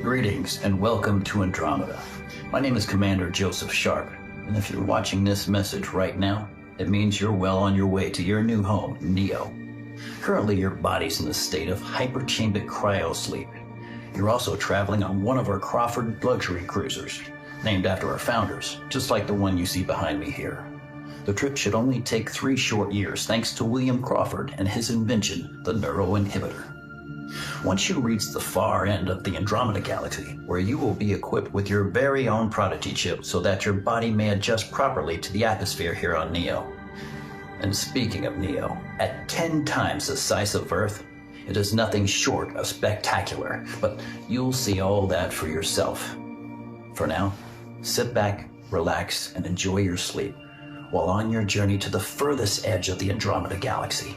Greetings and welcome to Andromeda. My name is Commander Joseph Sharp, and if you're watching this message right now, it means you're well on your way to your new home, Neo. Currently, your body's in a state of hyperchambic cryosleep. You're also traveling on one of our Crawford luxury cruisers, named after our founders, just like the one you see behind me here. The trip should only take 3 short years thanks to William Crawford and his invention, the neuroinhibitor. Once you reach the far end of the Andromeda Galaxy, where you will be equipped with your very own Prodigy chip so that your body may adjust properly to the atmosphere here on Neo. And speaking of Neo, at 10 times the size of Earth, it is nothing short of spectacular, but you'll see all that for yourself. For now, sit back, relax, and enjoy your sleep while on your journey to the furthest edge of the Andromeda Galaxy.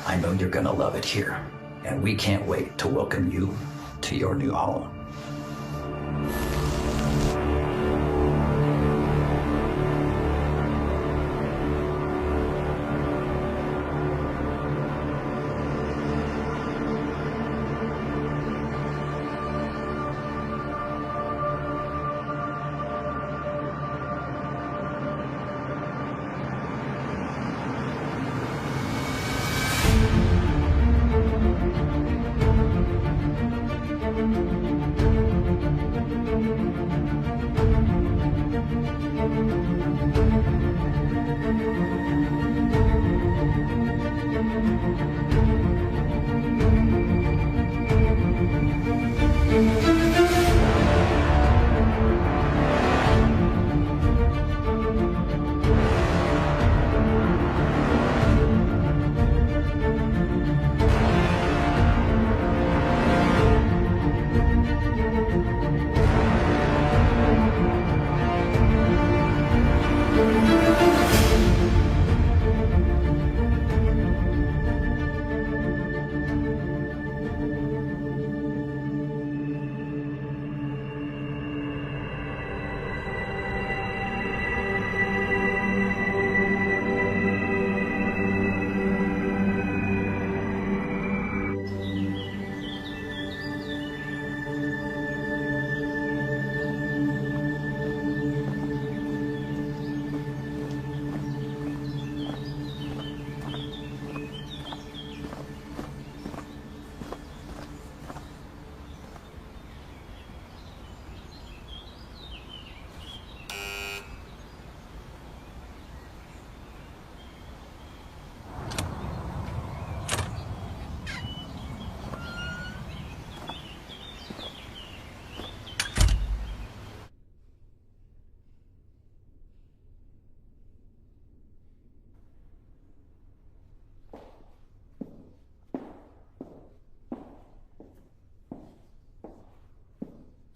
I know you're gonna love it here, and we can't wait to welcome you to your new home.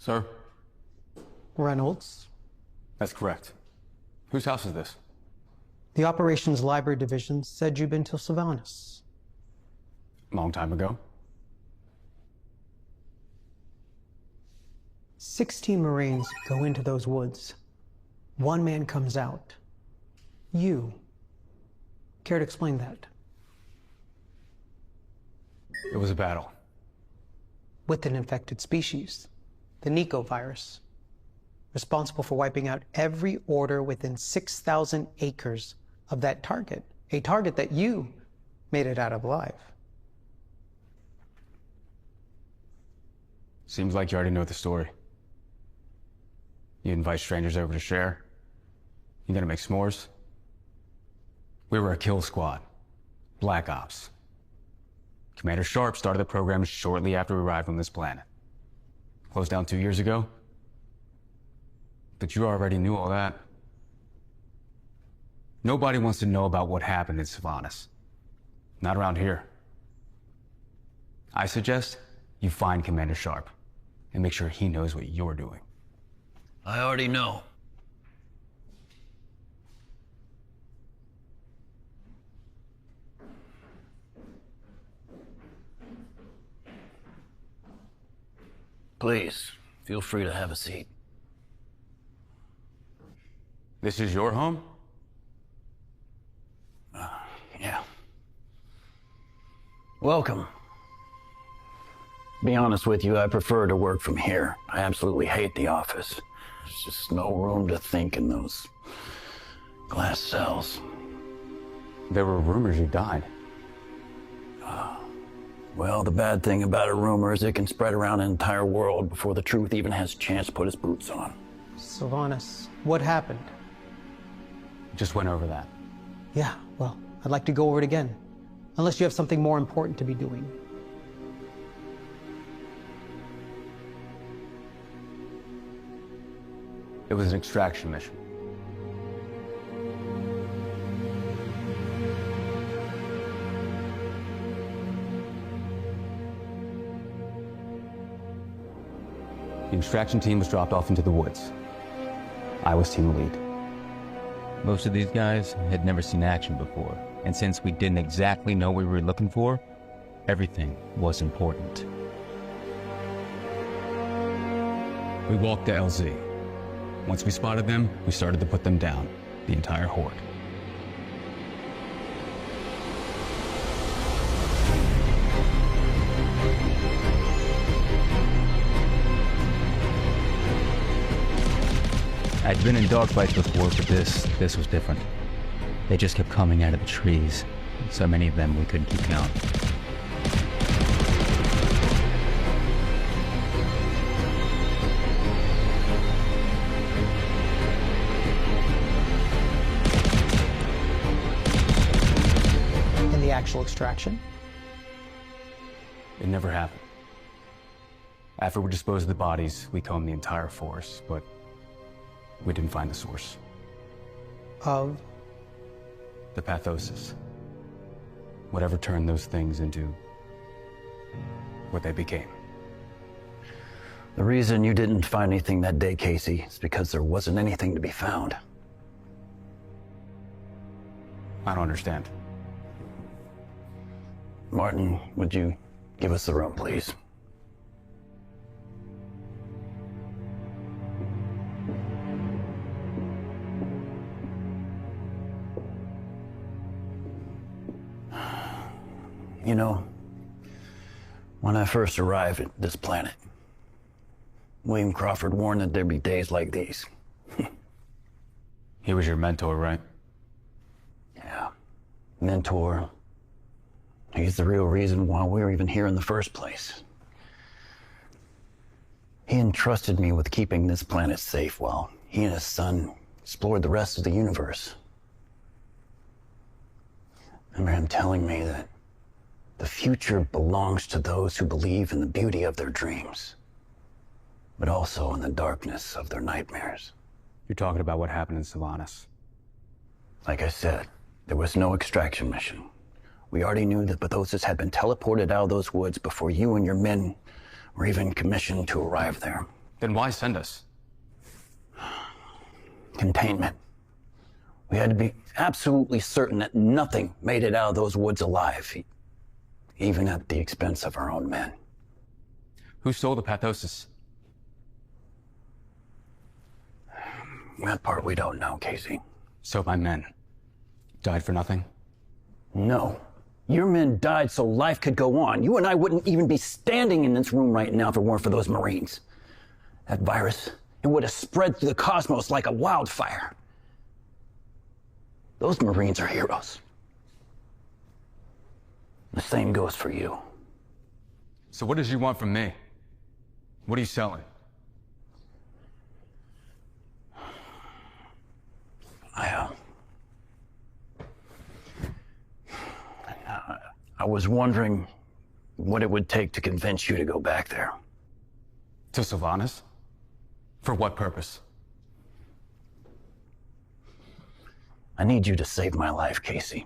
Sir? Reynolds. That's correct. Whose house is this? The Operations Library Division said you'd been to Sylvanus. Long time ago? 16 Marines go into those woods. 1 man comes out. You. Care to explain that? It was a battle. With an infected species, the Nico virus, responsible for wiping out every order within 6,000 acres of that target, a target that you made it out of alive. Seems like you already know the story. You invite strangers over to share. You gonna make s'mores? We were a kill squad. Black Ops. Commander Sharp started the program shortly after we arrived on this planet. Closed down 2 years ago. But you already knew all that. Nobody wants to know about what happened in Sylvanus. Not around here. I suggest you find Commander Sharp and make sure he knows what you're doing. I already know. Please, feel free to have a seat. This is your home? Yeah. Welcome. Be honest with you, I prefer to work from here. I absolutely hate the office. There's just no room to think in those glass cells. There were rumors you died. Well, the bad thing about a rumor is it can spread around an entire world before the truth even has a chance to put its boots on. Sylvanas, what happened? Just went over that. Yeah, well, I'd like to go over it again. Unless you have something more important to be doing. It was an extraction mission. The extraction team was dropped off into the woods. I was team lead. Most of these guys had never seen action before, and since we didn't exactly know what we were looking for, everything was important. We walked to LZ. Once we spotted them, we started to put them down, the entire horde. I'd been in dogfights before, but this was different. They just kept coming out of the trees. So many of them we couldn't keep count. And the actual extraction? It never happened. After we disposed of the bodies, we combed the entire forest, but we didn't find the source. Of? The pathosis. Whatever turned those things into what they became. The reason you didn't find anything that day, Casey, is because there wasn't anything to be found. I don't understand. Martin, would you give us the room, please? You know, when I first arrived at this planet, William Crawford warned that there'd be days like these. He was your mentor, right? Yeah, mentor. He's the real reason why we were even here in the first place. He entrusted me with keeping this planet safe while he and his son explored the rest of the universe. I remember him telling me that the future belongs to those who believe in the beauty of their dreams, but also in the darkness of their nightmares. You're talking about what happened in Sylvanas. Like I said, there was no extraction mission. We already knew that Pathosis had been teleported out of those woods before you and your men were even commissioned to arrive there. Then why send us? Containment. We had to be absolutely certain that nothing made it out of those woods alive, even at the expense of our own men. Who stole the pathosis? That part we don't know, Casey. So my men died for nothing? No. Your men died so life could go on. You and I wouldn't even be standing in this room right now if it weren't for those Marines. That virus, it would have spread through the cosmos like a wildfire. Those Marines are heroes. The same goes for you. So what does you want from me? What are you selling? I was wondering what it would take to convince you to go back there. To Sylvanas? For what purpose? I need you to save my life, Casey.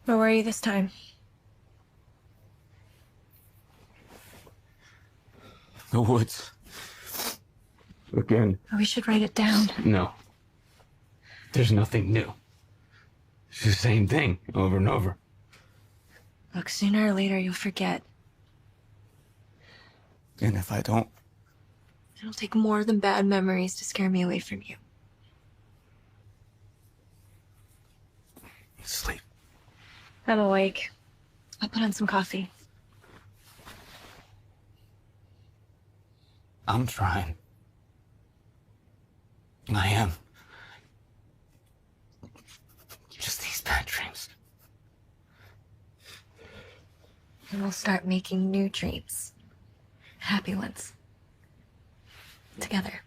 Where were you this time? The woods. Again. We should write it down. No. There's nothing new. It's the same thing over and over. Look, sooner or later you'll forget. And if I don't? It'll take more than bad memories to scare me away from you. Sleep. I'm awake. I'll put on some coffee. I'm trying. I am. Just these bad dreams. And we'll start making new dreams. Happy ones. Together.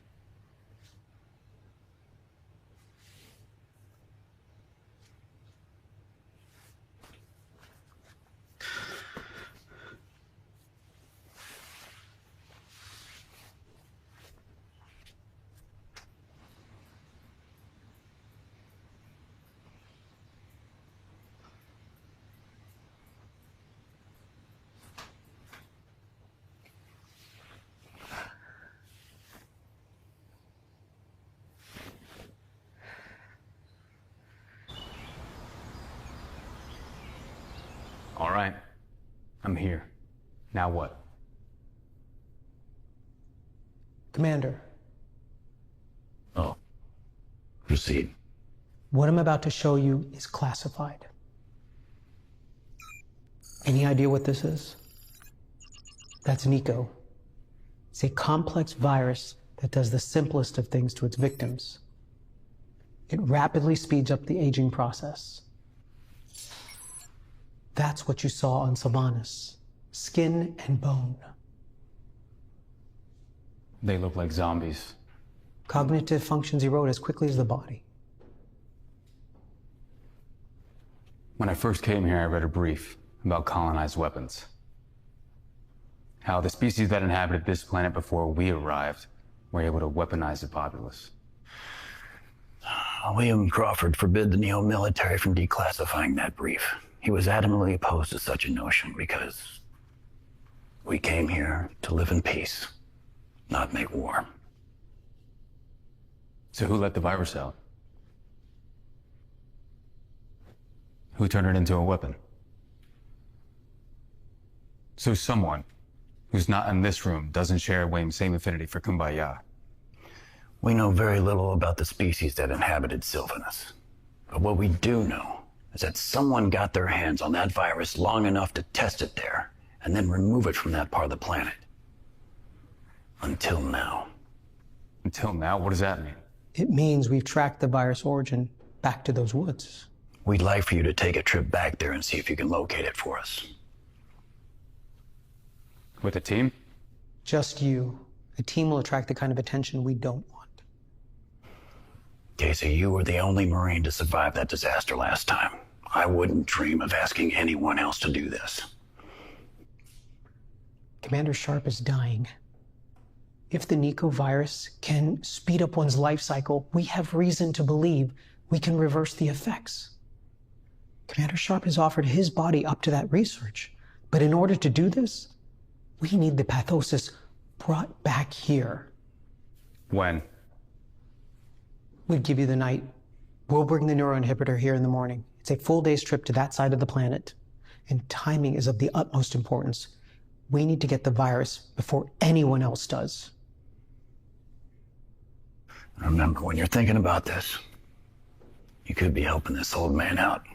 All right. I'm here. Now what? Commander, Oh. Proceed. what I'm about to show you is classified. Any idea what this is? That's Nico. It's a complex virus that does the simplest of things to its victims. It rapidly speeds up the aging process. That's what you saw on Sylvanas. Skin and bone. They look like zombies. Cognitive functions erode as quickly as the body. When I first came here, I read a brief about colonized weapons. How the species that inhabited this planet before we arrived were able to weaponize the populace. William Crawford forbid the neo-military from declassifying that brief. He was adamantly opposed to such a notion because we came here to live in peace, not make war. So who let the virus out? Who turned it into a weapon? So someone who's not in this room doesn't share William's same affinity for Kumbaya. We know very little about the species that inhabited Sylvanas. But what we do know is that someone got their hands on that virus long enough to test it there and then remove it from that part of the planet. Until now. Until now? What does that mean? It means we've tracked the virus origin back to those woods. We'd like for you to take a trip back there and see if you can locate it for us. With a team? Just you. A team will attract the kind of attention we don't want. Casey, you were the only Marine to survive that disaster last time. I wouldn't dream of asking anyone else to do this. Commander Sharp is dying. If the Nico virus can speed up one's life cycle, we have reason to believe we can reverse the effects. Commander Sharp has offered his body up to that research. But in order to do this, we need the pathosis brought back here. When? We'd give you the night. We'll bring the neuroinhibitor here in the morning. It's a full day's trip to that side of the planet. And timing is of the utmost importance. We need to get the virus before anyone else does. Remember, when you're thinking about this, you could be helping this old man out.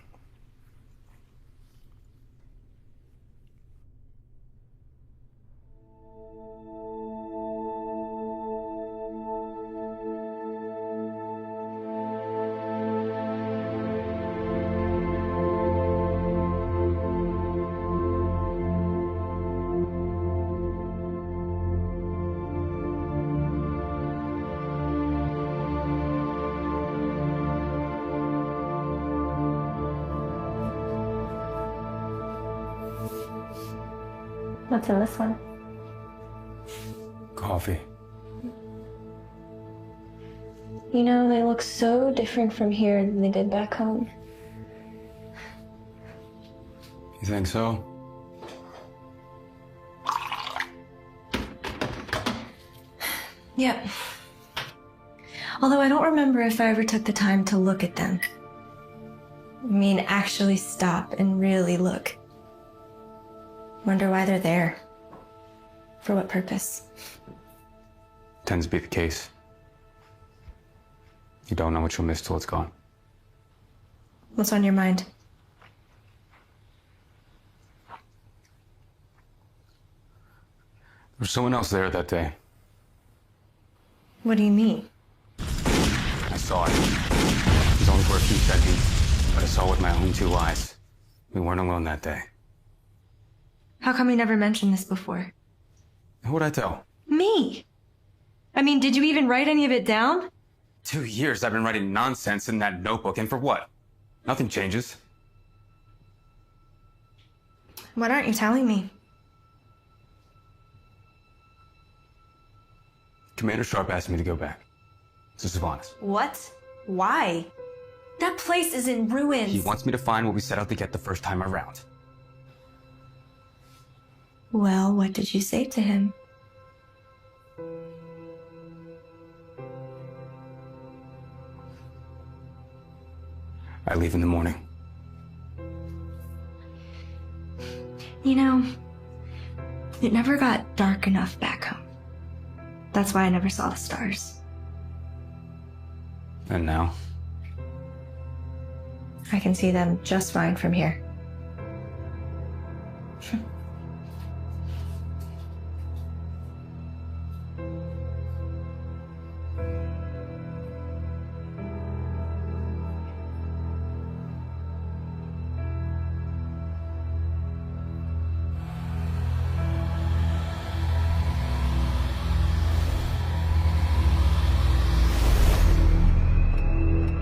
What's in this one? Coffee. You know, they look so different from here than they did back home. You think so? Yep. Although I don't remember if I ever took the time to look at them. I mean, actually stop and really look. Wonder why they're there. For what purpose? Tends to be the case. You don't know what you'll miss till it's gone. What's on your mind? There was someone else there that day. What do you mean? I saw it. It was only for a few seconds, but I saw it with my own two eyes. We weren't alone that day. How come you never mentioned this before? Who would I tell? Me! I mean, did you even write any of it down? 2 years I've been writing nonsense in that notebook, and for what? Nothing changes. What aren't you telling me? Commander Sharp asked me to go back. To Sylvanas. What? Why? That place is in ruins. He wants me to find what we set out to get the first time around. Well, what did you say to him? I leave in the morning. You know, it never got dark enough back home. That's why I never saw the stars. And now? I can see them just fine from here.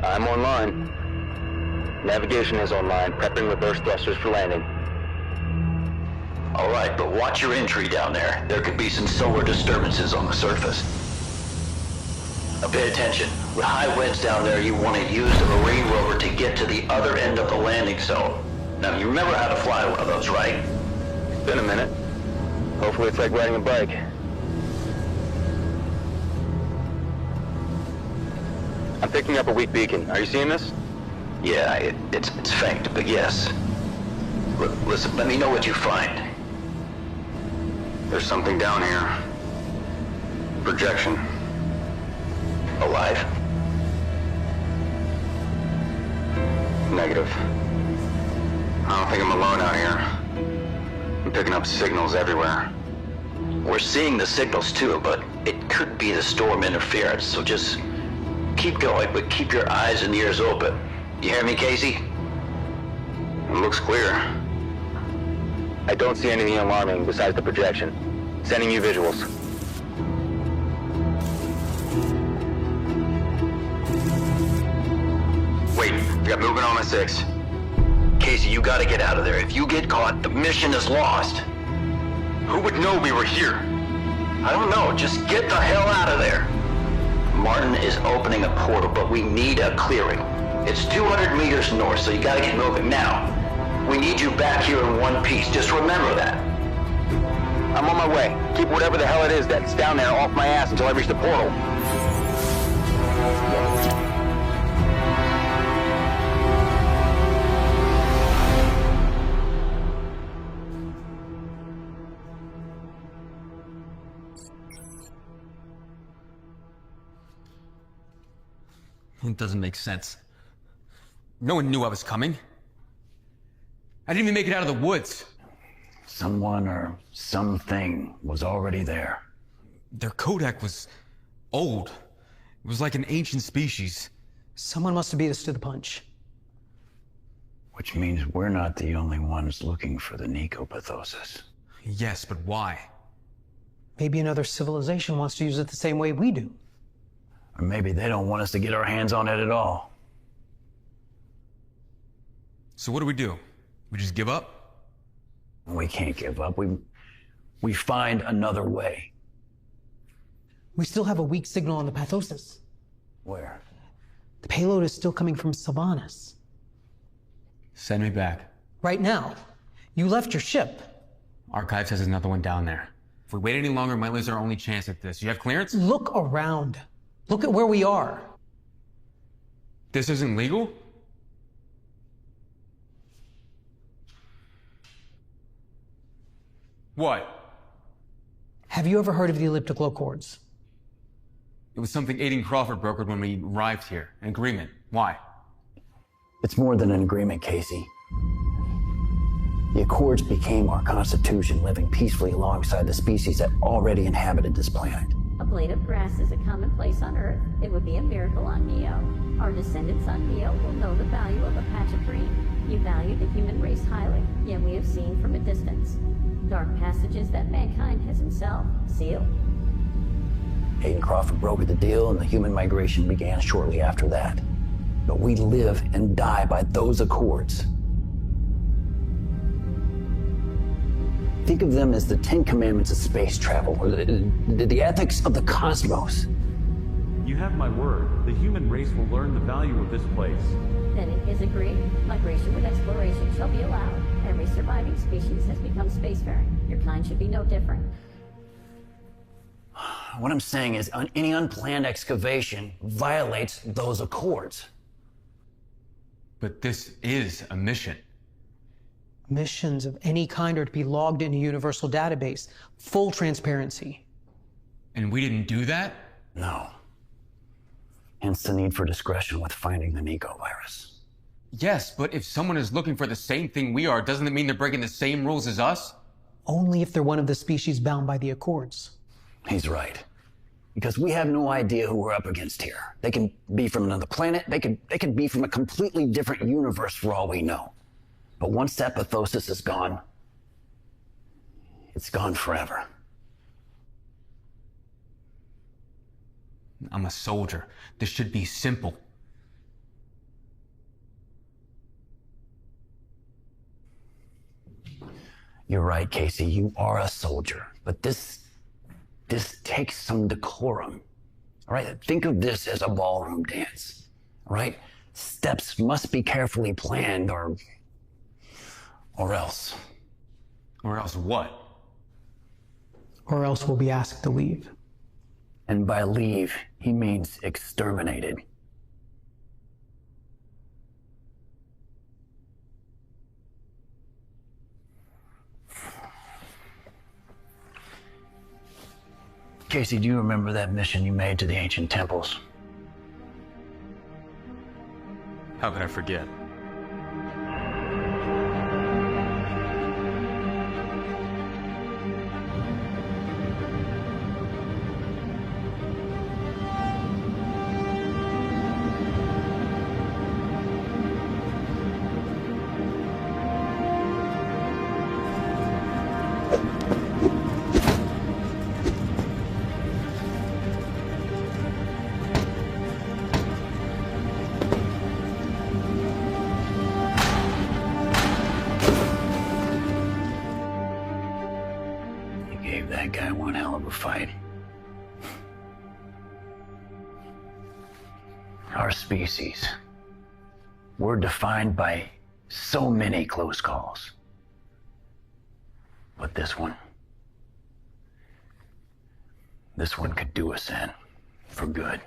I'm online. Navigation is online, prepping reverse thrusters for landing. All right, but watch your entry down there. There could be some solar disturbances on the surface. Now pay attention. With high winds down there, you want to use the Marine rover to get to the other end of the landing zone. Now, you remember how to fly one of those, right? It's been a minute. Hopefully it's like riding a bike. I'm picking up a weak beacon. Are you seeing this? Yeah, it's faint, but yes. Listen, let me know what you find. There's something down here. Projection. Alive? Negative. I don't think I'm alone out here. I'm picking up signals everywhere. We're seeing the signals too, but it could be the storm interference, so just keep going, but keep your eyes and ears open. You hear me, Casey? It looks clear. I don't see anything alarming besides the projection. Sending you visuals. Wait, I got movement on my 6. Casey, you gotta get out of there. If you get caught, the mission is lost. Who would know we were here? I don't know, just get the hell out of there. Martin is opening a portal, but we need a clearing. It's 200 meters north, so you gotta get moving now. We need you back here in one piece. Just remember that. I'm on my way. Keep whatever the hell it is that's down there off my ass until I reach the portal. It doesn't make sense. No one knew I was coming. I didn't even make it out of the woods. Someone or something was already there. Their Kodak was old. It was like an ancient species. Someone must have beat us to the punch. Which means we're not the only ones looking for the Nicopathosis. Yes, but why? Maybe another civilization wants to use it the same way we do. Or maybe they don't want us to get our hands on it at all. So what do? We just give up? We can't give up. We find another way. We still have a weak signal on the pathosis. Where? The payload is still coming from Sylvanas. Send me back. Right now, You left your ship. Archive says there's another one down there. If we wait any longer, we might lose our only chance at this. You have clearance? Look around. Look at where we are. This isn't legal? What? Have you ever heard of the elliptical accords? It was something Aiden Crawford brokered when we arrived here. An agreement. Why? It's more than an agreement, Casey. The Accords became our constitution, living peacefully alongside the species that already inhabited this planet. A blade of grass is a commonplace on Earth. It would be a miracle on Neo. Our descendants on Neo will know the value of a patch of green. You value the human race highly, yet we have seen from a distance dark passages that mankind has himself sealed. Aiden Crawford brokered the deal, and the human migration began shortly after that. But we live and die by those accords. Think of them as the 10 Commandments of space travel, or the ethics of the cosmos. You have my word. The human race will learn the value of this place. Then it is agreed. Migration with exploration shall be allowed. Every surviving species has become spacefaring. Your kind should be no different. What I'm saying is, any unplanned excavation violates those accords. But this is a mission. Missions of any kind are to be logged in a universal database. Full transparency. And we didn't do that? No. Hence the need for discretion with finding the Nico virus. Yes, but if someone is looking for the same thing we are, doesn't it mean they're breaking the same rules as us? Only if they're one of the species bound by the Accords. He's right. Because we have no idea who we're up against here. They can be from another planet. They could be from a completely different universe for all we know. But once that pathosis is gone, it's gone forever. I'm a soldier. This should be simple. You're right, Casey. You are a soldier. But this takes some decorum. All right? Think of this as a ballroom dance. All right? Steps must be carefully planned or else. Or else what? Or else we'll be asked to leave. And by leave, he means exterminated. Casey, do you remember that mission you made to the ancient temples? How could I forget? That guy one hell of a fight. Our species, we're defined by so many close calls. But this one could do us in for good.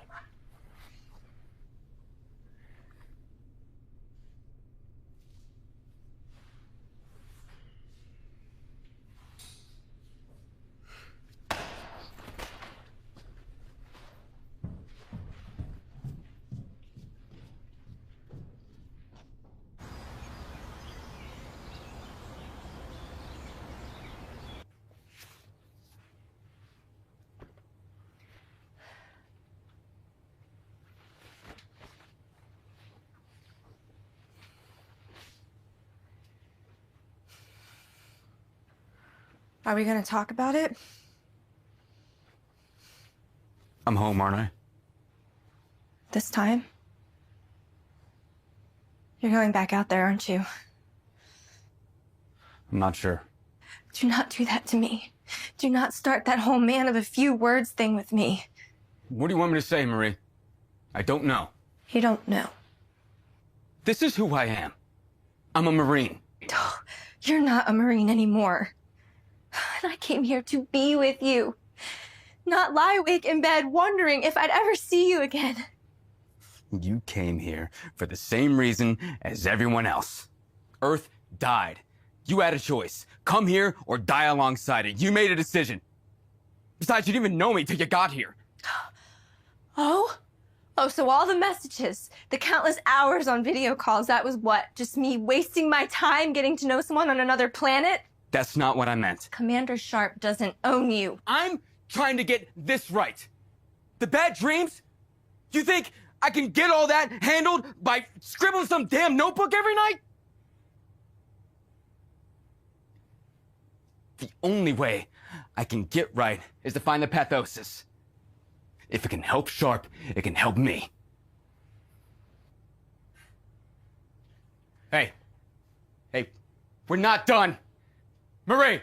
Are we gonna talk about it? I'm home, aren't I? This time? You're going back out there, aren't you? I'm not sure. Do not do that to me. Do not start that whole man of a few words thing with me. What do you want me to say, Marie? I don't know. You don't know. This is who I am. I'm a Marine. You're not a Marine anymore. And I came here to be with you, not lie awake in bed wondering if I'd ever see you again. You came here for the same reason as everyone else. Earth died. You had a choice. Come here or die alongside it. You made a decision. Besides, you didn't even know me till you got here. Oh? Oh, so all the messages, the countless hours on video calls, that was what? Just me wasting my time getting to know someone on another planet? That's not what I meant. Commander Sharp doesn't own you. I'm trying to get this right. The bad dreams? You think I can get all that handled by scribbling some damn notebook every night? The only way I can get right is to find the pathosis. If it can help Sharp, it can help me. Hey, we're not done. Marie!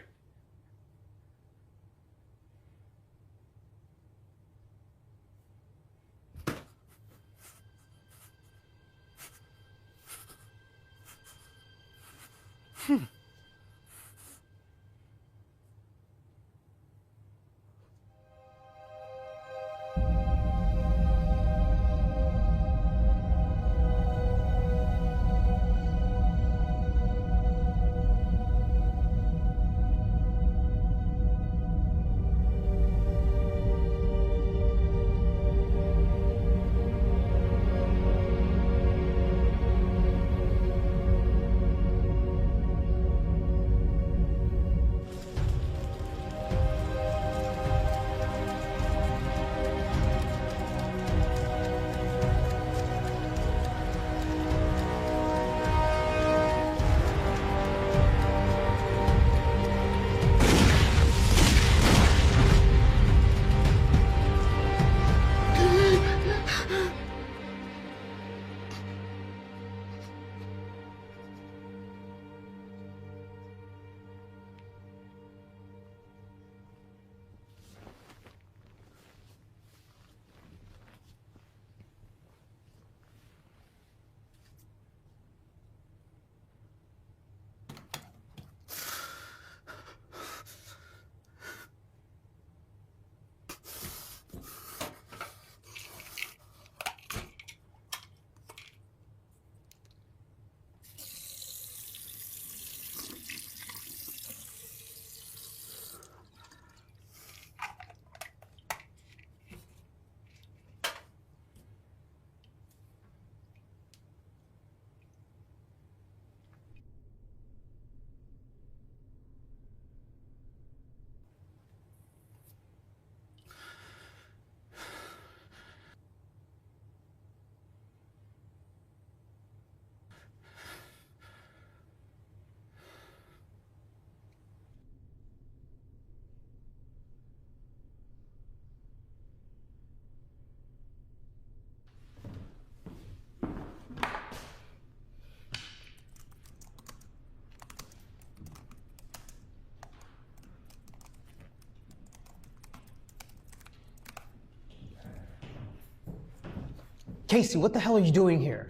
Casey, what the hell are you doing here?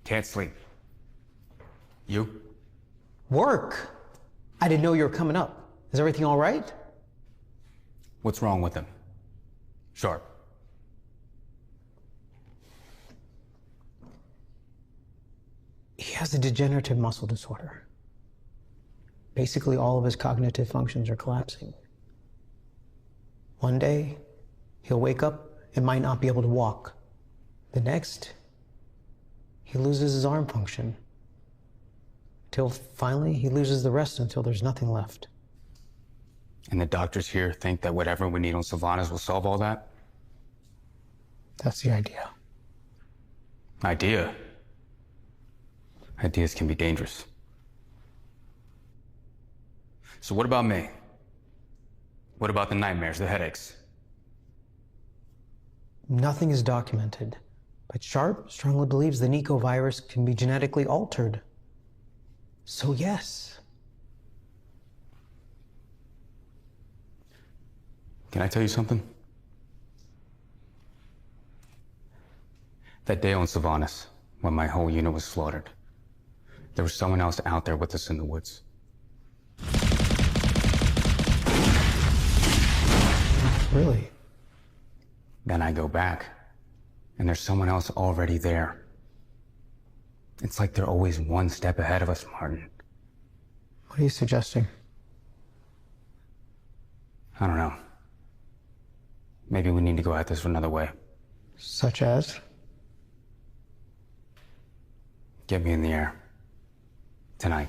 Can't sleep. You? Work. I didn't know you were coming up. Is everything all right? What's wrong with him? Sharp. He has a degenerative muscle disorder. Basically, all of his cognitive functions are collapsing. One day, he'll wake up and might not be able to walk. The next, he loses his arm function. Till finally, he loses the rest until there's nothing left. And the doctors here think that whatever we need on Sylvanas will solve all that? That's the idea. Idea? Ideas can be dangerous. So what about me? What about the nightmares, the headaches? Nothing is documented, but Sharp strongly believes the Nico virus can be genetically altered. So yes. Can I tell you something? That day on Sylvanas, when my whole unit was slaughtered, there was someone else out there with us in the woods. Really? Then I go back, and there's someone else already there. It's like they're always one step ahead of us, Martin. What are you suggesting? I don't know. Maybe we need to go at this another way. Such as? Get me in the air. Tonight.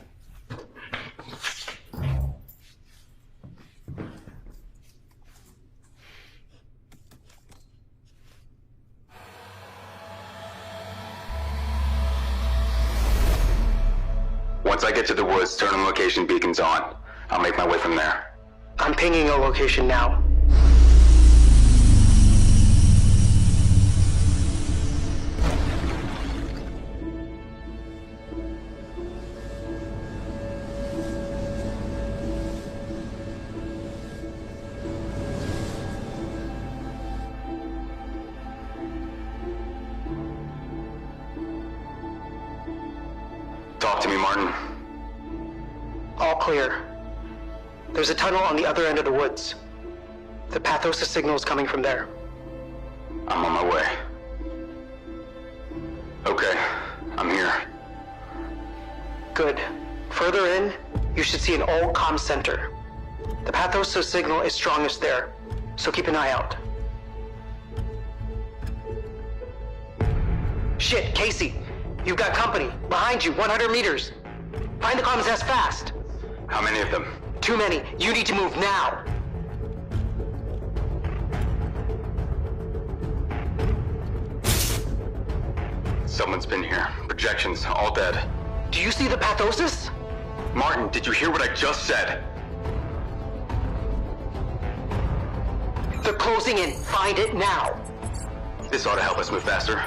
Once I get to the woods, turn on location beacons on. I'll make my way from there. I'm pinging a location now. Talk to me, Martin. All clear. There's a tunnel on the other end of the woods. The pathosis signal is coming from there. I'm on my way. Okay, I'm here. Good. Further in, you should see an old comm center. The pathosis signal is strongest there, so keep an eye out. Shit, Casey! You've got company. Behind you, 100 meters. Find the comms nest fast. How many of them? Too many. You need to move now. Someone's been here. Projections, all dead. Do you see the pathosis? Martin, did you hear what I just said? They're closing in. Find it now. This ought to help us move faster.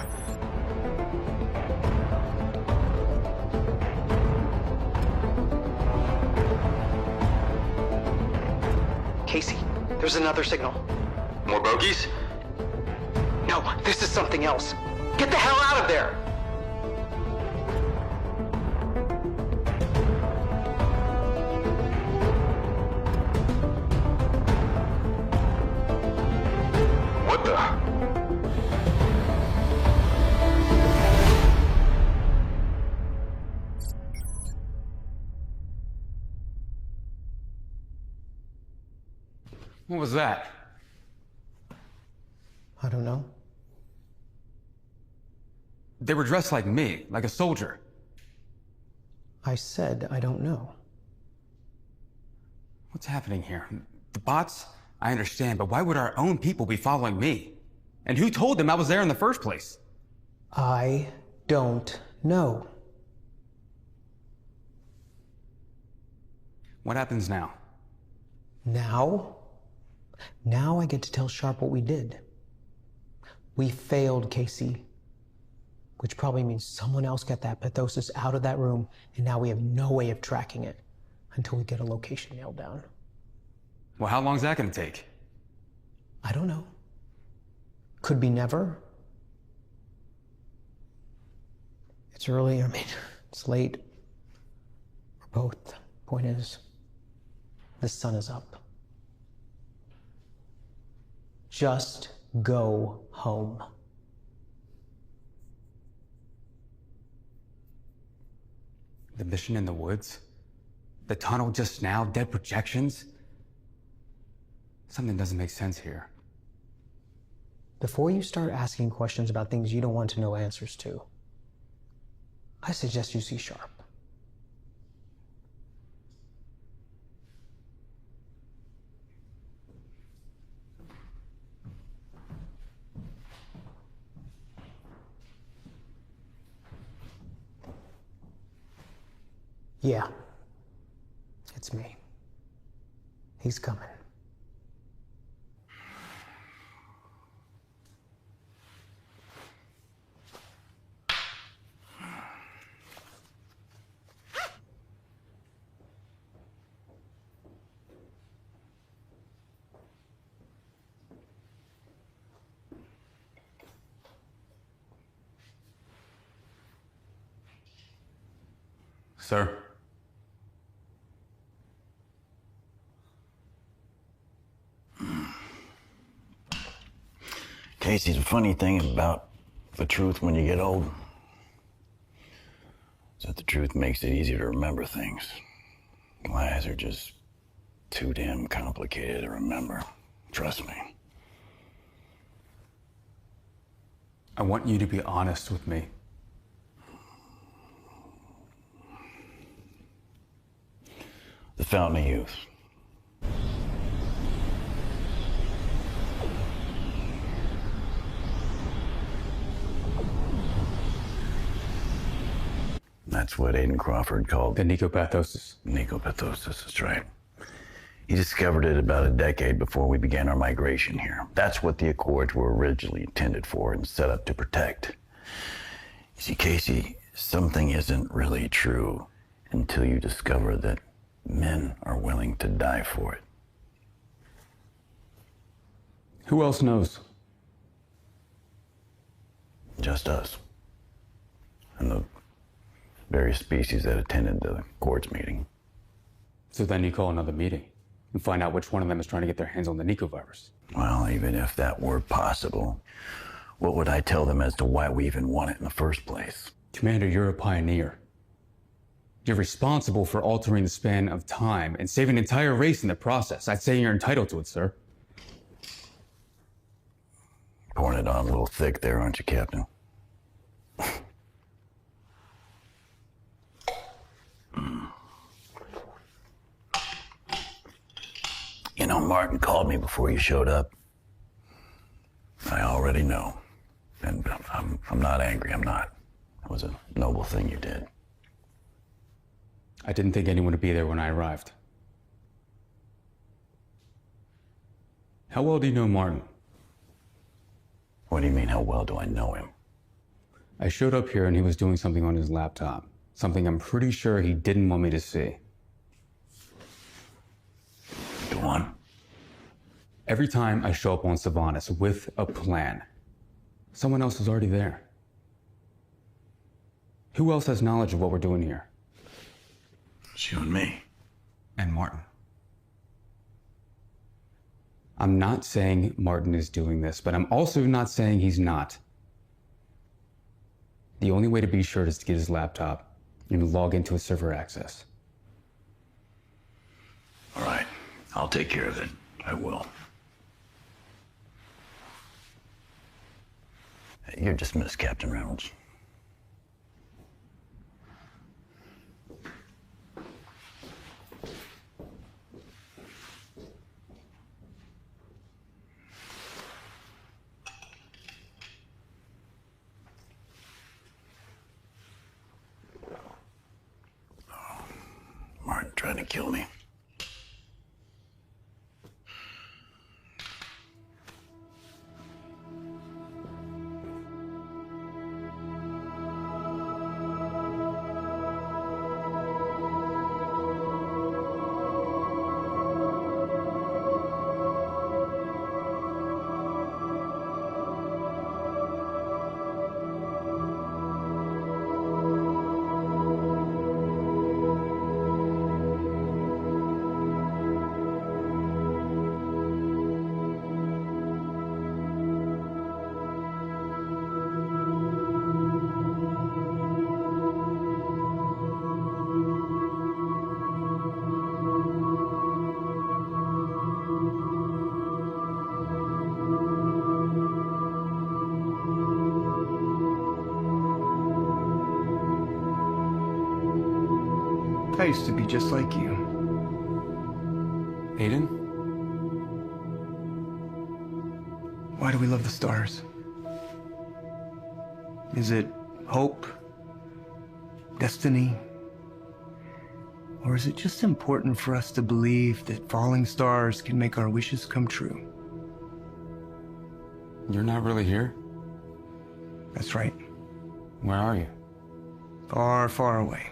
Casey, there's another signal. More bogeys? No, this is something else. Get the hell out of there! What the? What was that? I don't know. They were dressed like me, like a soldier. I said I don't know. What's happening here? The bots? I understand, but why would our own people be following me? And who told them I was there in the first place? I don't know. What happens now? Now? Now I get to tell Sharp what we did. We failed, Casey. Which probably means someone else got that pathosis out of that room, and now we have no way of tracking it until we get a location nailed down. Well, how long is that gonna take? I don't know. Could be never. It's early, it's late. Or both. Point is, the sun is up. Just go home. The mission in the woods? The tunnel just now? Dead projections? Something doesn't make sense here. Before you start asking questions about things you don't want to know answers to, I suggest you see Sharp. Yeah, it's me. He's coming. Sir? Casey, the funny thing about the truth when you get old is that the truth makes it easier to remember things. Lies are just too damn complicated to remember. Trust me. I want you to be honest with me. The Fountain of Youth. That's what Aiden Crawford called The nicopathosis. Nicopathosis, that's right. He discovered it about a decade before we began our migration here. That's what the Accords were originally intended for and set up to protect. You see, Casey, something isn't really true until you discover that men are willing to die for it. Who else knows? Just us. And the various species that attended the Accords meeting. So then you call another meeting and find out which one of them is trying to get their hands on the nicovirus. Well, even if that were possible, what would I tell them as to why we even want it in the first place? Commander, you're a pioneer. You're responsible for altering the span of time and saving an entire race in the process. I'd say you're entitled to it, sir. Pouring it on a little thick there, aren't you, Captain? You know, Martin called me before you showed up. I already know. And I'm not angry, I'm not. It was a noble thing you did. I didn't think anyone would be there when I arrived. How well do you know Martin? What do you mean, how well do I know him? I showed up here and he was doing something on his laptop. Something I'm pretty sure he didn't want me to see. Go on. Every time I show up on Sylvanas with a plan, someone else is already there. Who else has knowledge of what we're doing here? It's you and me. And Martin. I'm not saying Martin is doing this, but I'm also not saying he's not. The only way to be sure is to get his laptop and log into his server access. All right, I'll take care of it. I will. You're dismissed, Captain Reynolds. Martin trying to kill me. I used to be just like you. Aiden? Why do we love the stars? Is it hope? Destiny? Or is it just important for us to believe that falling stars can make our wishes come true? You're not really here? That's right. Where are you? Far, far away.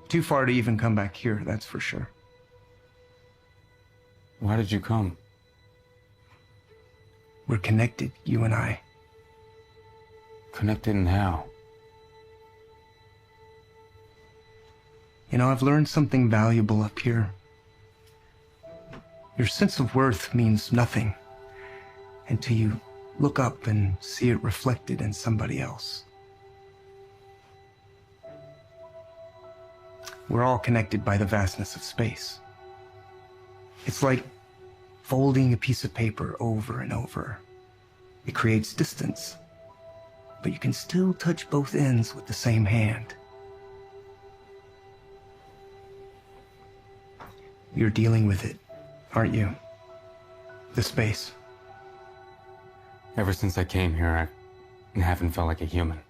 Too far to even come back here, that's for sure. Why did you come? We're connected, you and I. Connected in how? You know, I've learned something valuable up here. Your sense of worth means nothing until you look up and see it reflected in somebody else. We're all connected by the vastness of space. It's like folding a piece of paper over and over. It creates distance, but you can still touch both ends with the same hand. You're dealing with it, aren't you? The space. Ever since I came here, I haven't felt like a human.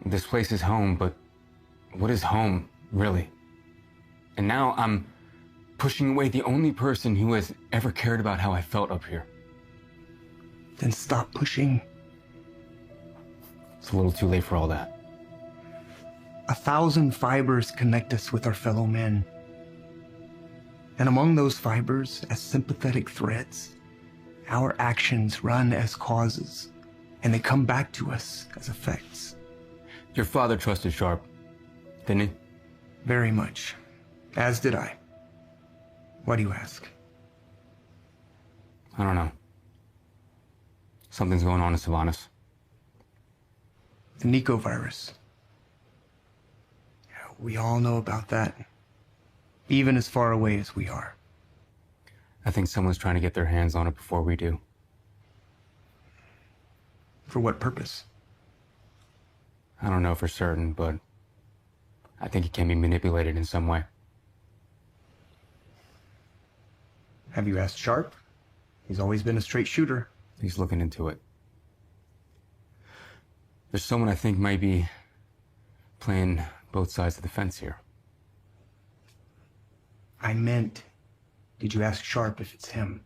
This place is home, but what is home, really? And now I'm pushing away the only person who has ever cared about how I felt up here. Then stop pushing. It's a little too late for all that. 1,000 fibers connect us with our fellow men. And among those fibers, as sympathetic threads, our actions run as causes, and they come back to us as effects. Your father trusted Sharp, didn't he? Very much. As did I. Why do you ask? I don't know. Something's going on in Sylvanas. The Nico virus. We all know about that. Even as far away as we are. I think someone's trying to get their hands on it before we do. For what purpose? I don't know for certain, but I think it can be manipulated in some way. Have you asked Sharp? He's always been a straight shooter. He's looking into it. There's someone I think might be playing both sides of the fence here. I meant, did you ask Sharp if it's him?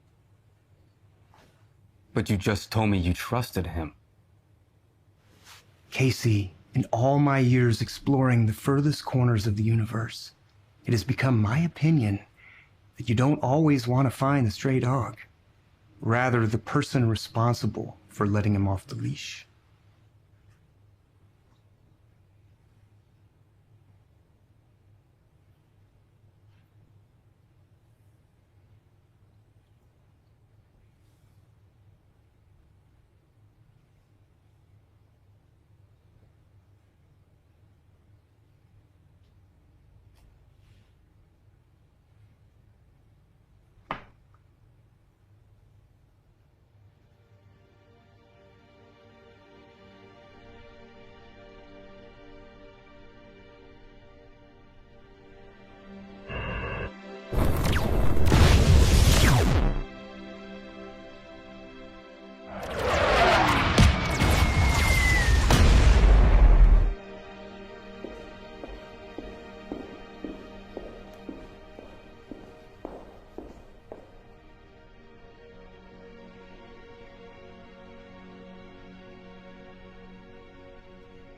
But you just told me you trusted him. Casey, in all my years exploring the furthest corners of the universe, it has become my opinion that you don't always want to find the stray dog. Rather, the person responsible for letting him off the leash.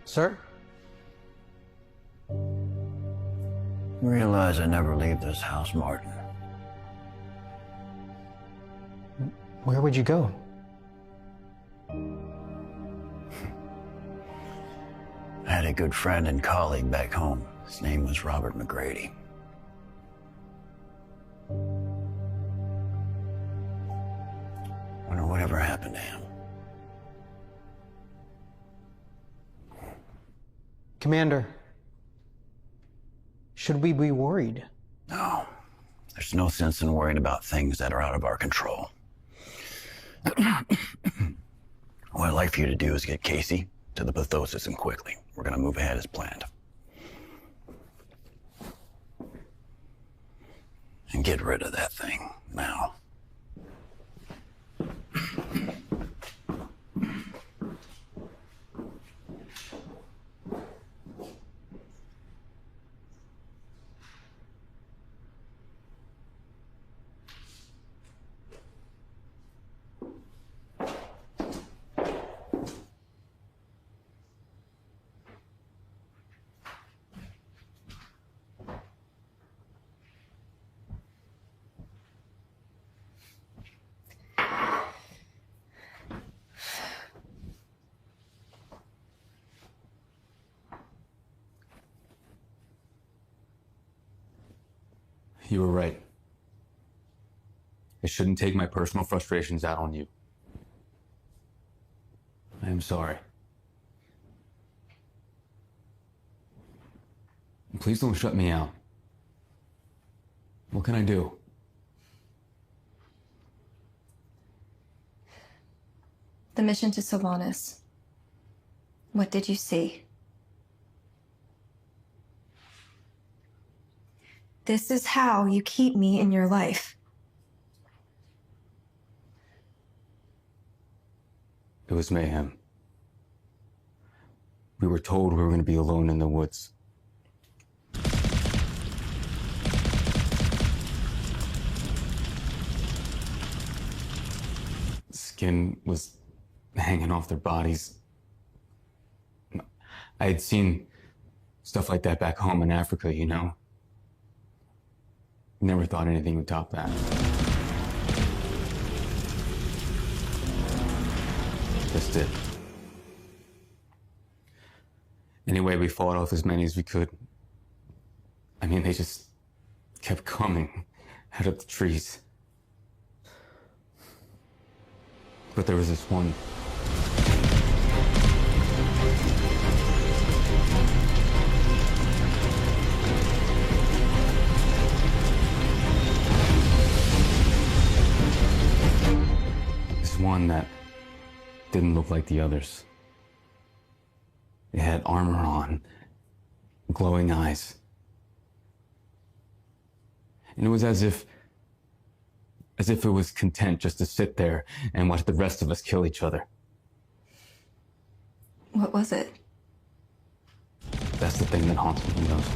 Sir? Realize I never leave this house, Martin. Where would you go? I had a good friend and colleague back home. His name was Robert McGrady. Wonder whatever happened to him. Commander, should we be worried? No. There's no sense in worrying about things that are out of our control. What I'd like for you to do is get Casey to the pathosis and quickly. We're gonna move ahead as planned. And get rid of that thing now. You were right. I shouldn't take my personal frustrations out on you. I am sorry. Please don't shut me out. What can I do? The mission to Sylvanas. What did you see? This is how you keep me in your life. It was mayhem. We were told we were going to be alone in the woods. Skin was hanging off their bodies. I had seen stuff like that back home in Africa, you know? Never thought anything would top that. This did. Anyway, we fought off as many as we could. I mean, they just kept coming out of the trees. But there was this one. This one that didn't look like the others. It had armor on, glowing eyes. And it was as if it was content just to sit there and watch the rest of us kill each other. What was it? That's the thing that haunts me the most.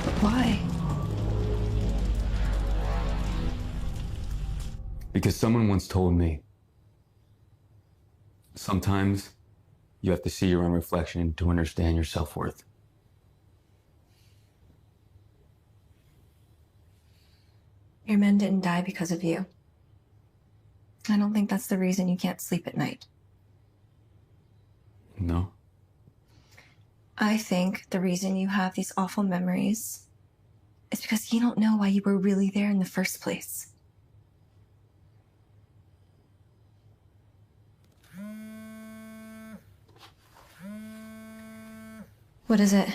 But why? Because someone once told me, sometimes you have to see your own reflection to understand your self-worth. Your men didn't die because of you. I don't think that's the reason you can't sleep at night. No? I think the reason you have these awful memories is because you don't know why you were really there in the first place. What is it?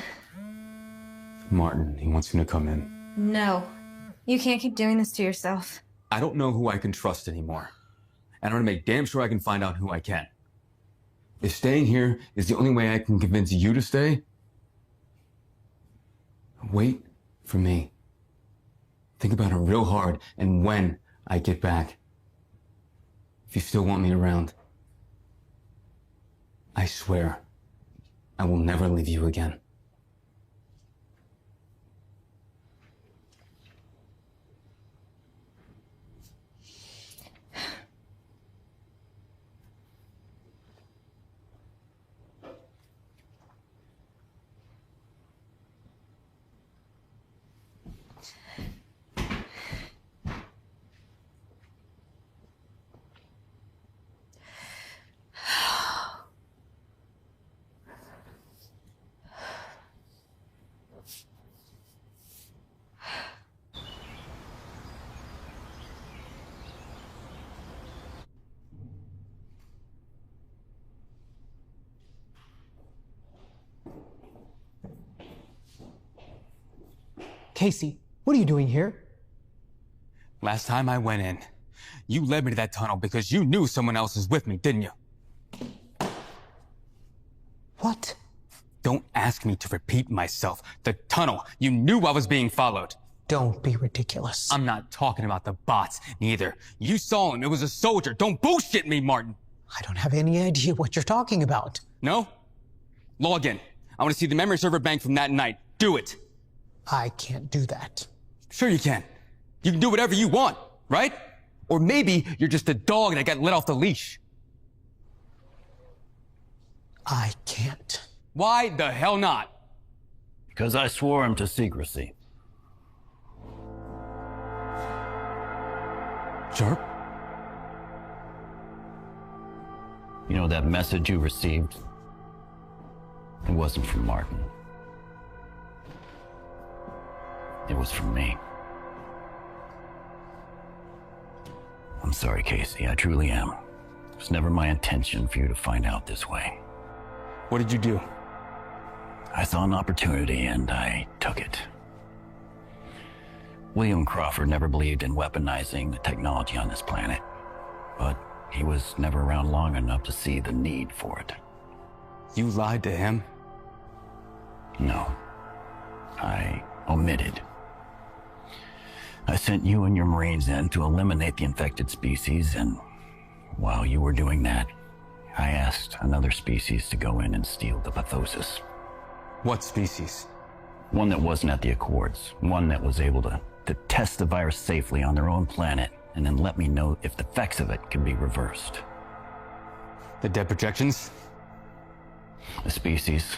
Martin, he wants me to come in. No. You can't keep doing this to yourself. I don't know who I can trust anymore. And I'm gonna make damn sure I can find out who I can. If staying here is the only way I can convince you to stay, wait for me. Think about it real hard, and when I get back, if you still want me around, I swear I will never leave you again. Casey, what are you doing here? Last time I went in, you led me to that tunnel because you knew someone else was with me, didn't you? What? Don't ask me to repeat myself. The tunnel. You knew I was being followed. Don't be ridiculous. I'm not talking about the bots, neither. You saw him. It was a soldier. Don't bullshit me, Martin. I don't have any idea what you're talking about. No? Log in. I want to see the memory server bank from that night. Do it. I can't do that. Sure you can. You can do whatever you want, right? Or maybe you're just a dog that got let off the leash. I can't. Why the hell not? Because I swore him to secrecy. Sharp? You know that message you received? It wasn't from Martin. It was from me. I'm sorry, Casey. I truly am. was never my intention for you to find out this way. What did you do? I saw an opportunity and I took it. William Crawford never believed in weaponizing the technology on this planet, but he was never around long enough to see the need for it. You lied to him? No. I omitted. I sent you and your Marines in to eliminate the infected species, and while you were doing that, I asked another species to go in and steal the pathosis. What species? One that wasn't at the Accords. One that was able to test the virus safely on their own planet and then let me know if the effects of it could be reversed. The dead projections? The species,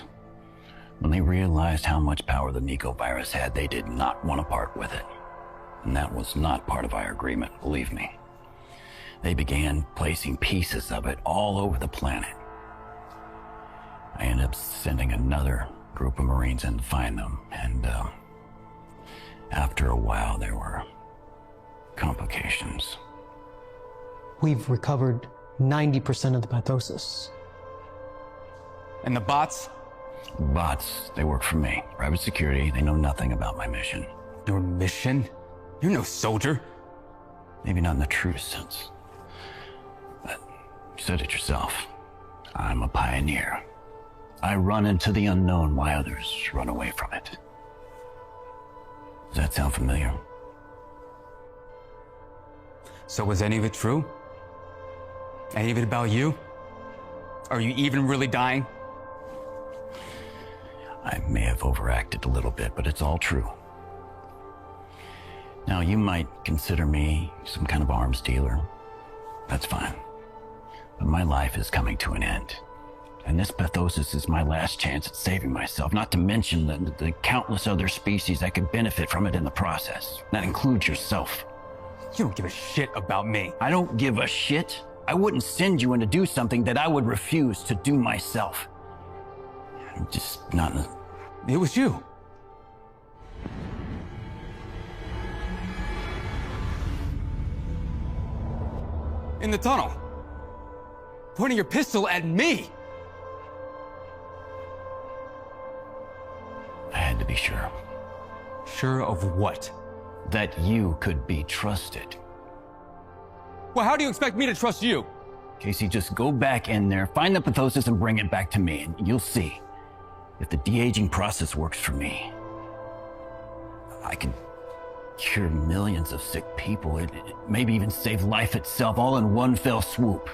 when they realized how much power the Nico virus had, they did not want to part with it. And that was not part of our agreement, believe me. They began placing pieces of it all over the planet. I ended up sending another group of Marines in to find them, and after a while there were complications. We've recovered 90% of the pathosis. And the bots? Bots, they work for me. Private security, they know nothing about my mission. Your mission? You're no soldier. Maybe not in the true sense. But you said it yourself. I'm a pioneer. I run into the unknown while others run away from it. Does that sound familiar? So was any of it true? Any of it about you? Are you even really dying? I may have overacted a little bit, but it's all true. Now, you might consider me some kind of arms dealer. That's fine. But my life is coming to an end. And this pathosis is my last chance at saving myself, not to mention the countless other species that could benefit from it in the process. That includes yourself. You don't give a shit about me. I don't give a shit. I wouldn't send you in to do something that I would refuse to do myself. I'm just not in a... It was you. In the tunnel. Pointing your pistol at me. I had to be sure. Sure of what? That you could be trusted. Well, how do you expect me to trust you? Casey, just go back in there, find the pathosis and bring it back to me, and you'll see. If the de-aging process works for me, I can cure millions of sick people, it maybe even save life itself, all in one fell swoop.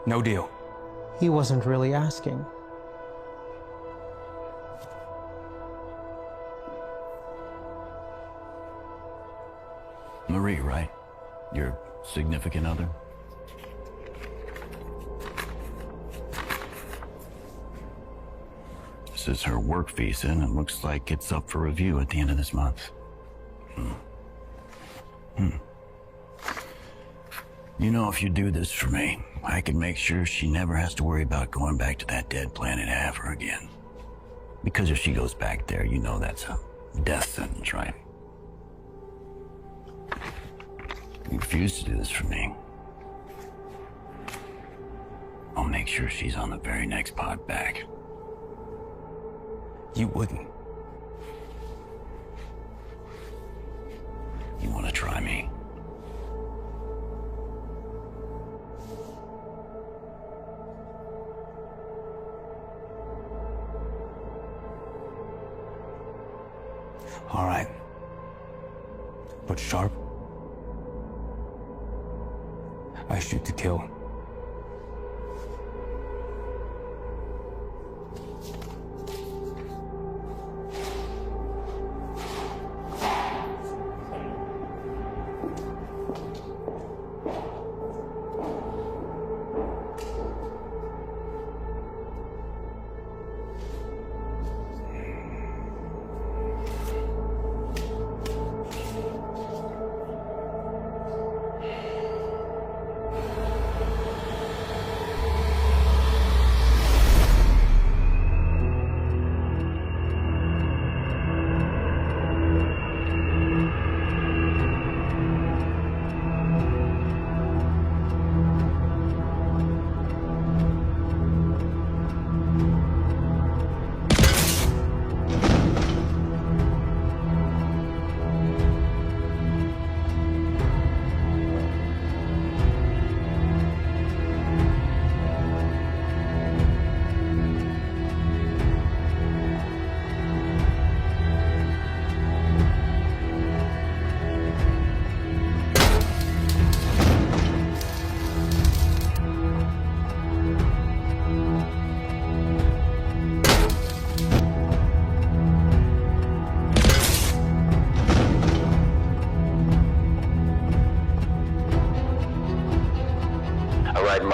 No deal. He wasn't really asking. Marie, right? Your significant other? This is her work visa, and it looks like it's up for review at the end of this month. You know, if you do this for me, I can make sure she never has to worry about going back to that dead planet ever again. Because if she goes back there, you know that's a death sentence, right? You refuse to do this for me, I'll make sure she's on the very next pod back. You wouldn't. You want to try me? All right. But Sharp, I shoot to kill.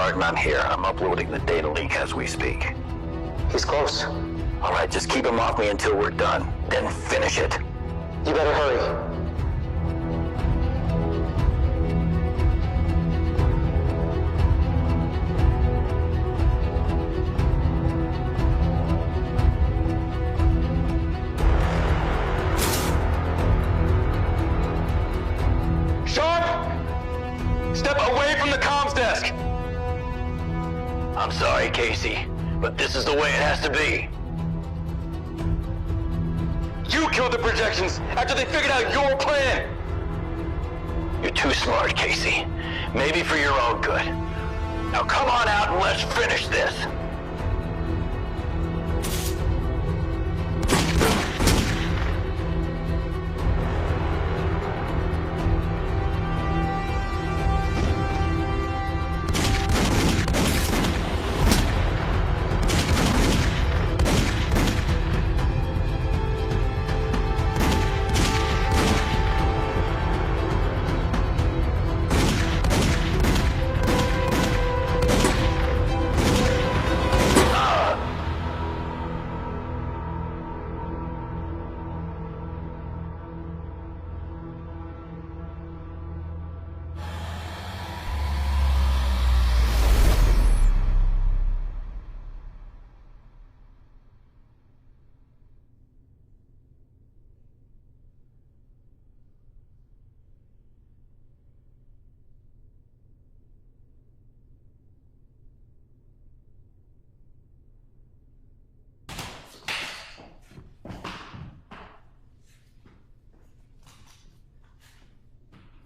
Martin, I'm here. I'm uploading the data link as we speak. He's close. All right, just keep him off me until we're done. Then finish it. You better hurry. Step away from the comms desk! I'm sorry, Casey, but this is the way it has to be. You killed the projections after they figured out your plan! You're too smart, Casey. Maybe for your own good. Now come on out and let's finish this.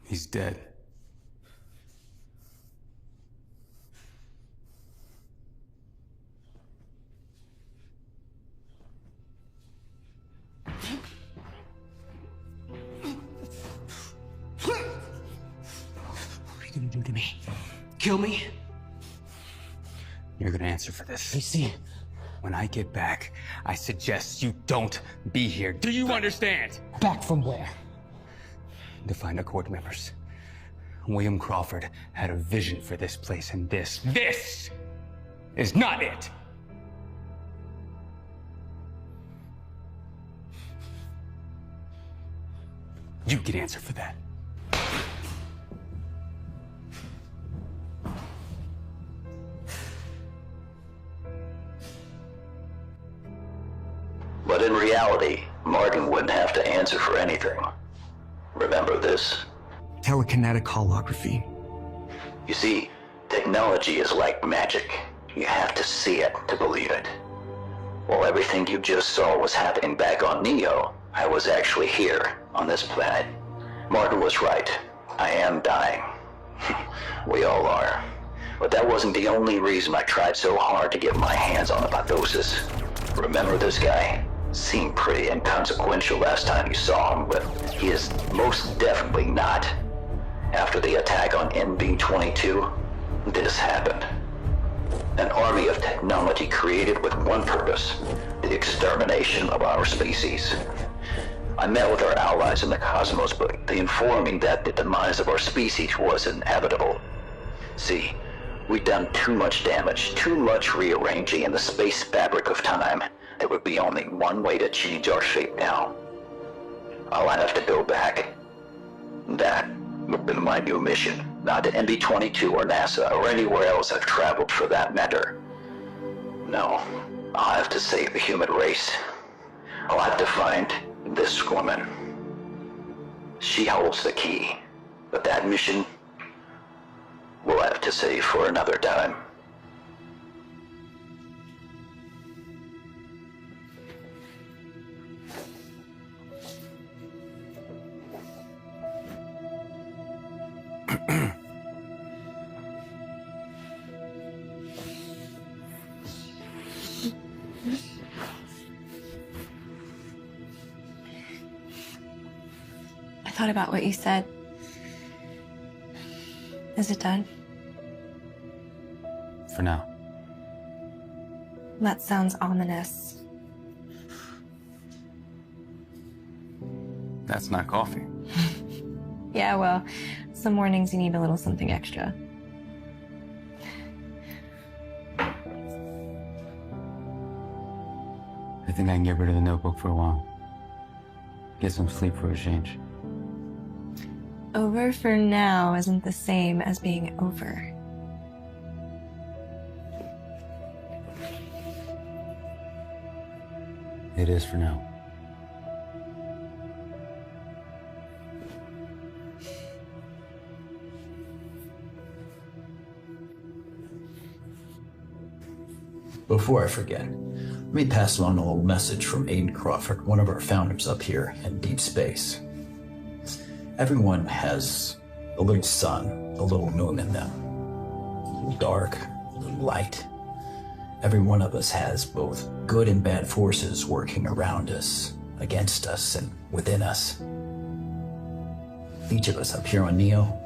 He's dead. What are you gonna do to me? Kill me? You're gonna answer for this. Casey. When I get back, I suggest you don't be here. Do you understand? Back from where? To find the court members. William Crawford had a vision for this place, and this is not it! You can answer for that. But in reality, Martin wouldn't have to answer for anything. Remember this? Telekinetic holography. You see, technology is like magic. You have to see it to believe it. While everything you just saw was happening back on Neo, I was actually here, on this planet. Martin was right. I am dying. We all are. But that wasn't the only reason I tried so hard to get my hands on the pathosis. Remember this guy? Seemed pretty inconsequential last time you saw him, but he is most definitely not. After the attack on NB-22, this happened. An army of technology created with one purpose, the extermination of our species. I met with our allies in the cosmos, but they informed me that the demise of our species was inevitable. See, we'd done too much damage, too much rearranging in the space fabric of time. There would be only one way to change our fate now. I'll have to go back. That would be my new mission, not to NB-22 or NASA or anywhere else I've traveled for that matter. No, I'll have to save the human race. I'll have to find this woman. She holds the key, but that mission we'll have to save for another time. I thought about what you said. Is it done? For now. That sounds ominous. That's not coffee. Yeah, well, some mornings you need a little something extra. think I can get rid of the notebook for a while. Get some sleep for a change. Over for now isn't the same as being over. It is for now. Before I forget, let me pass on a little message from Aiden Crawford, one of our founders up here in deep space. Everyone has a little sun, a little moon in them. A little dark, a little light. Every one of us has both good and bad forces working around us, against us, and within us. Each of us up here on Neo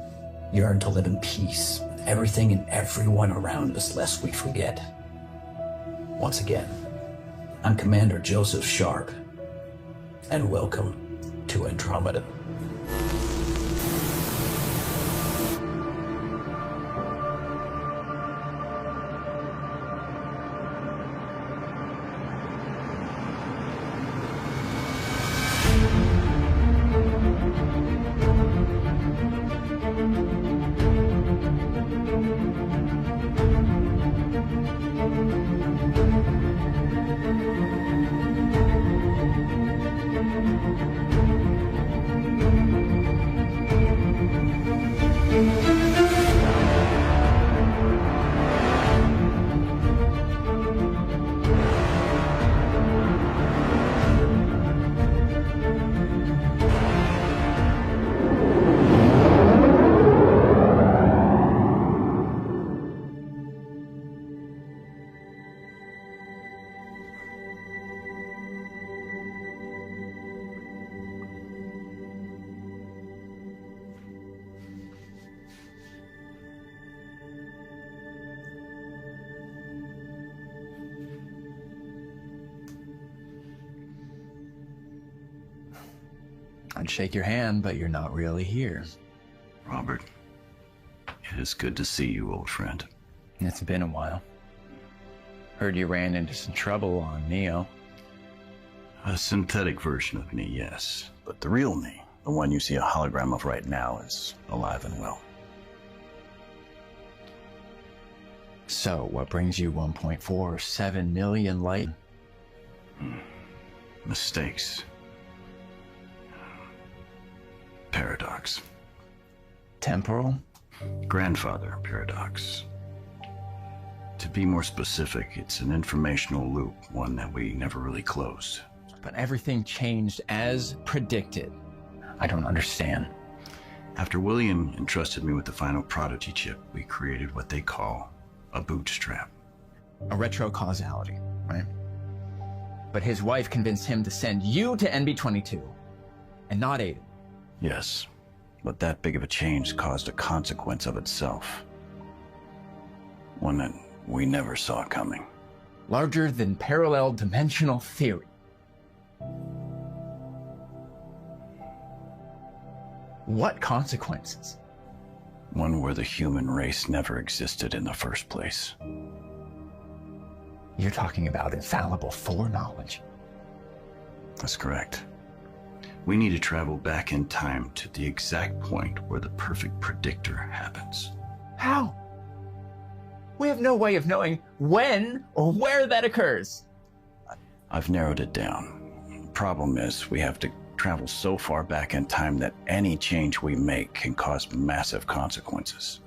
yearn to live in peace with everything and everyone around us, lest we forget. Once again, I'm Commander Joseph Sharp, and welcome to Andromeda. I'd shake your hand, but you're not really here. Robert, it is good to see you, old friend. It's been a while. Heard you ran into some trouble on Neo. A synthetic version of me, yes. But the real me, the one you see a hologram of right now, is alive and well. So, what brings you 1.47 million light? Mistakes. Paradox. Temporal? Grandfather paradox. To be more specific, it's an informational loop, one that we never really closed. But everything changed as predicted. I don't understand. After William entrusted me with the final prodigy chip, we created what they call a bootstrap. A retrocausality, right? But his wife convinced him to send you to NB-22, and not Aiden. Yes, but that big of a change caused a consequence of itself. One that we never saw coming. Larger than parallel dimensional theory. What consequences? One where the human race never existed in the first place. You're talking about infallible foreknowledge. That's correct. We need to travel back in time to the exact point where the perfect predictor happens. How? We have no way of knowing when or where that occurs. I've narrowed it down. The problem is we have to travel so far back in time that any change we make can cause massive consequences.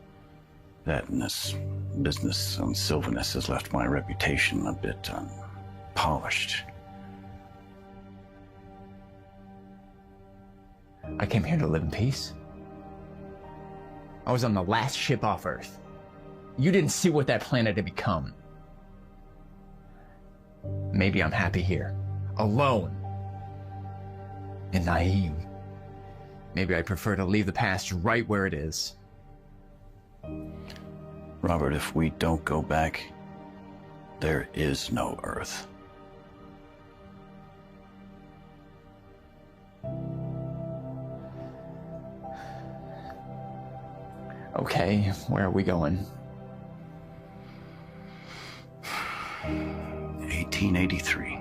That and this business on Sylvanus has left my reputation a bit unpolished. I came here to live in peace. I was on the last ship off Earth. You didn't see what that planet had become. Maybe I'm happy here, alone, and naive. Maybe I prefer to leave the past right where it is. Robert, if we don't go back, there is no Earth. Okay, where are we going? 1883.